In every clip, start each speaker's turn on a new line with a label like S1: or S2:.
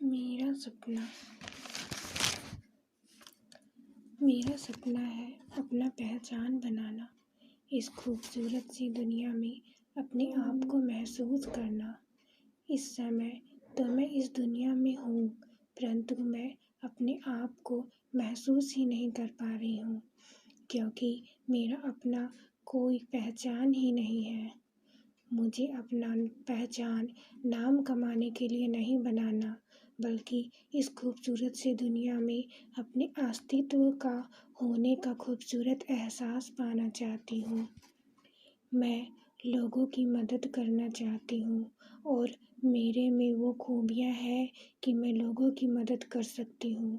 S1: मेरा मेरा सपना है अपना पहचान बनाना, इस खूबसूरत सी दुनिया में अपने आप को महसूस करना। इस समय तो मैं इस दुनिया में हूँ, परंतु मैं अपने आप को महसूस ही नहीं कर पा रही हूँ, क्योंकि मेरा अपना कोई पहचान ही नहीं है। मुझे अपना पहचान नाम कमाने के लिए नहीं बनाना, बल्कि इस खूबसूरत सी दुनिया में अपने अस्तित्व का होने का खूबसूरत एहसास पाना चाहती हूँ। मैं लोगों की मदद करना चाहती हूँ और मेरे में वो खूबियाँ हैं कि मैं लोगों की मदद कर सकती हूँ,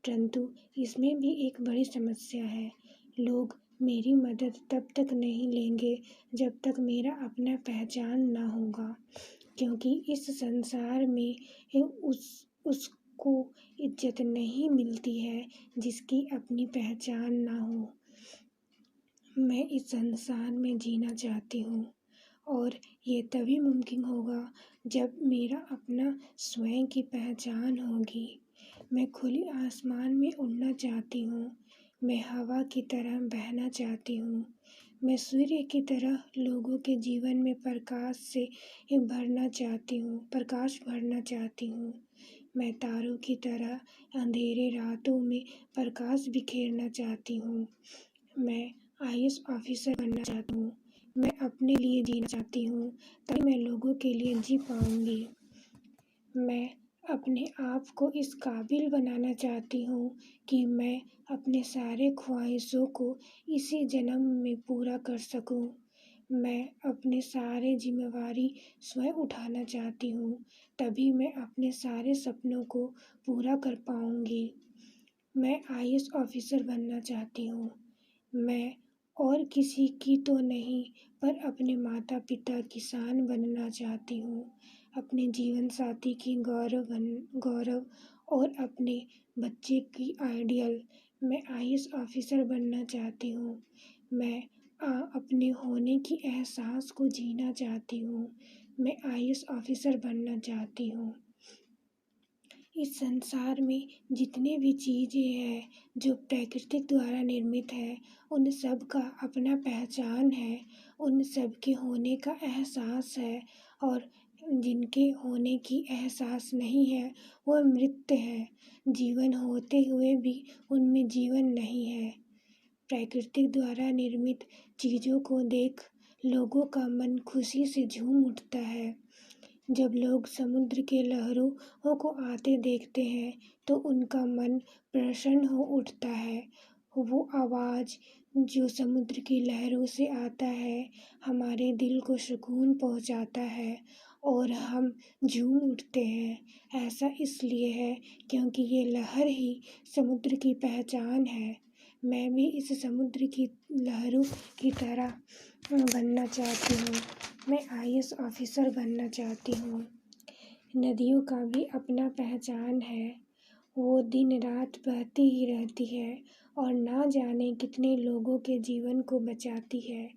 S1: परंतु इसमें भी एक बड़ी समस्या है। लोग मेरी मदद तब तक नहीं लेंगे जब तक मेरा अपना पहचान ना होगा, क्योंकि इस संसार में उसको इज्जत नहीं मिलती है जिसकी अपनी पहचान ना हो। मैं इस संसार में जीना चाहती हूँ और ये तभी मुमकिन होगा जब मेरा अपना स्वयं की पहचान होगी। मैं खुले आसमान में उड़ना चाहती हूँ, मैं हवा की तरह बहना चाहती हूँ, मैं सूर्य की तरह लोगों के जीवन में प्रकाश भरना चाहती हूँ, मैं तारों की तरह अंधेरे रातों में प्रकाश बिखेरना चाहती हूँ, मैं आईएएस ऑफिसर बनना चाहती हूँ, मैं अपने लिए जीना चाहती हूँ तभी मैं लोगों के लिए जी पाऊँगी। मैं अपने आप को इस काबिल बनाना चाहती हूँ कि मैं अपने सारे ख्वाहिशों को इसी जन्म में पूरा कर सकूँ। मैं अपने सारे जिम्मेवारी स्वयं उठाना चाहती हूँ, तभी मैं अपने सारे सपनों को पूरा कर पाऊँगी। मैं आईएएस ऑफिसर बनना चाहती हूँ। मैं और किसी की तो नहीं, पर अपने माता पिता किसान बनना चाहती हूँ, अपने जीवन साथी की गौरव और अपने बच्चे की आइडियल। मैं आईएएस ऑफिसर बनना चाहती हूँ। मैं अपने होने की एहसास को जीना चाहती हूँ। मैं आईएएस ऑफिसर बनना चाहती हूँ। इस संसार में जितने भी चीज़ें हैं जो प्राकृतिक द्वारा निर्मित है, उन सब का अपना पहचान है, उन सब के होने का एहसास है, और जिनके होने की एहसास नहीं है वह मृत है। जीवन होते हुए भी उनमें जीवन नहीं है। प्राकृतिक द्वारा निर्मित चीज़ों को देख लोगों का मन खुशी से झूम उठता है। जब लोग समुद्र के लहरों को आते देखते हैं तो उनका मन प्रसन्न हो उठता है। वो आवाज़ जो समुद्र की लहरों से आता है हमारे दिल को सुकून पहुंचाता है और हम झूम उठते हैं। ऐसा इसलिए है क्योंकि ये लहर ही समुद्र की पहचान है। मैं भी इस समुद्र की लहरों की तरह बनना चाहती हूँ। मैं आईएएस ऑफिसर बनना चाहती हूँ। नदियों का भी अपना पहचान है। वो दिन रात बहती ही रहती है और ना जाने कितने लोगों के जीवन को बचाती है।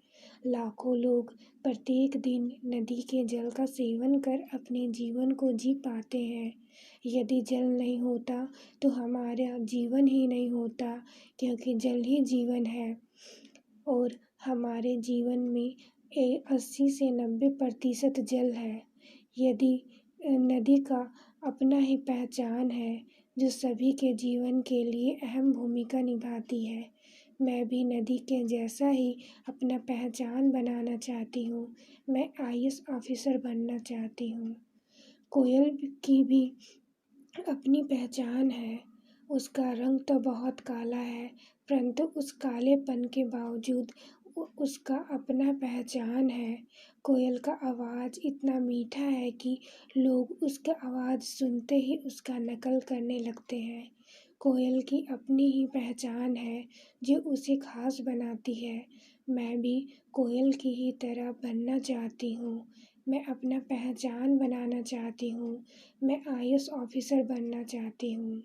S1: लाखों लोग प्रत्येक दिन नदी के जल का सेवन कर अपने जीवन को जी पाते हैं। यदि जल नहीं होता तो हमारा जीवन ही नहीं होता, क्योंकि जल ही जीवन है और हमारे जीवन में 80 से 90% जल है। यदि नदी का अपना ही पहचान है जो सभी के जीवन के लिए अहम भूमिका निभाती है। मैं भी नदी के जैसा ही अपना पहचान बनाना चाहती हूँ। मैं आईएएस ऑफिसर बनना चाहती हूँ। कोयल की भी अपनी पहचान है। उसका रंग तो बहुत काला है, परंतु उस कालेपन के बावजूद उसका अपना पहचान है। कोयल का आवाज़ इतना मीठा है कि लोग उसका आवाज़ सुनते ही उसका नकल करने लगते हैं। कोयल की अपनी ही पहचान है जो उसे खास बनाती है। मैं भी कोयल की ही तरह बनना चाहती हूँ। मैं अपना पहचान बनाना चाहती हूँ। मैं आईएएस ऑफिसर बनना चाहती हूँ।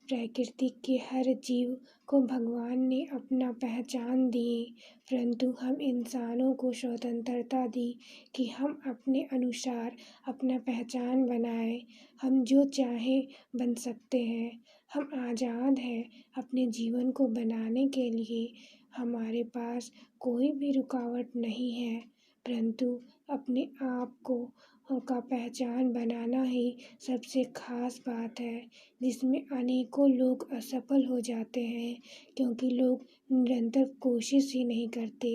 S1: प्रकृति के हर जीव को भगवान ने अपना पहचान दिए, परंतु हम इंसानों को स्वतंत्रता दी कि हम अपने अनुसार अपना पहचान बनाएं। हम जो चाहें बन सकते हैं। हम आज़ाद हैं अपने जीवन को बनाने के लिए। हमारे पास कोई भी रुकावट नहीं है, परंतु अपने आप को का पहचान बनाना ही सबसे ख़ास बात है, जिसमें अनेकों लोग असफल हो जाते हैं क्योंकि लोग निरंतर कोशिश ही नहीं करते।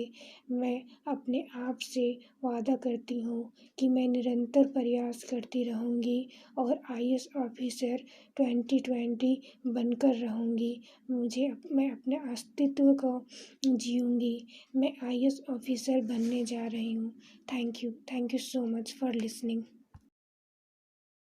S1: मैं अपने आप से वादा करती हूँ कि मैं निरंतर प्रयास करती रहूँगी और IAS ऑफिसर 2020 बनकर रहूँगी। मैं अपने अस्तित्व को जीऊँगी। मैं IAS ऑफिसर बनने जा रही हूँ। Thank you so much for listening.